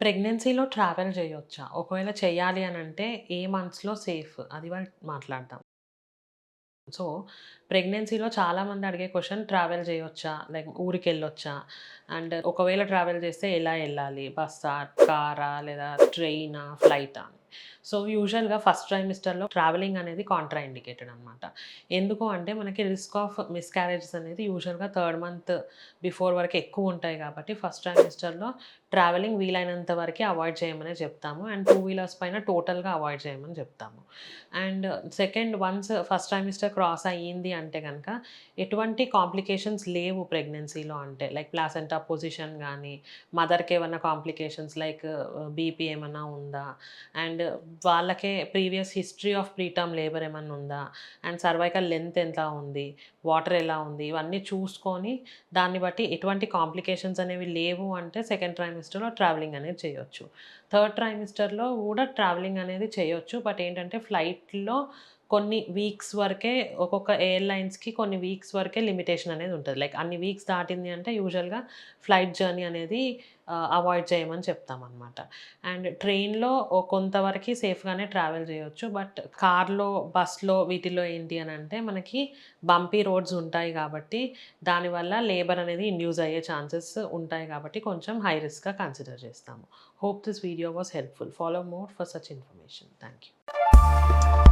ప్రెగ్నెన్సీలో ట్రావెల్ చేయొచ్చా? ఒకవేళ చేయాలి అనంటే ఏ మంత్స్‌లో సేఫ్? అది మాట్లాడదాం. సో, ప్రెగ్నెన్సీలో చాలామంది అడిగే క్వెషన్ ట్రావెల్ చేయొచ్చా? లైక్ ఊరికెళ్ళొచ్చా? అండ్ ఒకవేళ ట్రావెల్ చేస్తే ఎలా ఎళ్ళాలి? బస్సా? కారా? లేదా ట్రైనా? ఫ్లైటా? అని. సో, యూజువల్‌గా ఫస్ట్ ట్రైమిస్టర్‌లో ట్రావెలింగ్ అనేది కాంట్రా ఇండికేటెడ్ అనమాట. ఎందుకు అంటే మనకి రిస్క్ ఆఫ్ మిస్‌క్యారేజెస్ అనేది యూజువల్‌గా థర్డ్ మంత్ బిఫోర్ వరకు ఎక్కువుంటాయి కాబట్టి ఫస్ట్ ట్రైమిస్టర్‌లో ట్రావెలింగ్ వీలైనంత వరకే అవాయిడ్ చేయమనే చెప్తాము. అండ్ టూ వీలర్స్ పైన టోటల్‌గా అవాయిడ్ చేయమని చెప్తాము. And second once first trimester cross అయ్యింది అంటే గనక ఎటువంటి కాంప్లికేషన్స్ లేవు ప్రెగ్నెన్సీలో అంటే లైక్ ప్లాసెంటా పొజిషన్ గానీ, మదర్‌కి ఏమన్నా కాంప్లికేషన్స్ లైక్ బీపీ ఏమన్నా ఉందా? అండ్ వాళ్ళకే previous history of preterm labour ఏమన్నా ఉందా? అండ్ సర్వైకల్ లెంత్ ఎంత ఉంది? వాటర్ ఎలా ఉంది? ఇవన్నీ చూసుకొని దాన్ని బట్టి ఎటువంటి కాంప్లికేషన్స్ అనేవి లేవు అంటే సెకండ్ ట్రైమిస్టర్‌లో ట్రావెలింగ్ అనేది చేయొచ్చు. థర్డ్ ట్రైమిస్టర్‌లో గూడా ట్రావెలింగ్ అనేది చేయొచ్చు. బట్ ఏంటంటే ఫ్లైట్‌లో కొన్ని వీక్స్ వరకే ఒక్కొక్క ఎయిర్‌లైన్స్‌కి కొన్ని వీక్స్ వరకే లిమిటేషన్ అనేది ఉంటది. లైక్ అన్ని వీక్స్ దాటింది అంటే యూజువల్‌గా ఫ్లైట్ జర్నీ అనేది అవాయిడ్ చేయమని చెప్తామనమాట. అండ్ ట్రైన్‌లో కొంతవరకి సేఫ్‌గానే ట్రావెల్ చేయొచ్చు. బట్ కార్‌లో, బస్‌లో వీటిలో ఏంటి అనంటే మనకి బంపీ రోడ్స్ ఉంటాయి గాబట్టి దానివల్ల లేబర్ అనేది ఇండ్యూస్ అయ్యే ఛాన్సెస్ ఉంటాయి కాబట్టి కొంచెం హై రిస్క్‌గా కన్సిడర్ చేస్తాము. Hope this video was helpful. Follow more for such information. Thank you.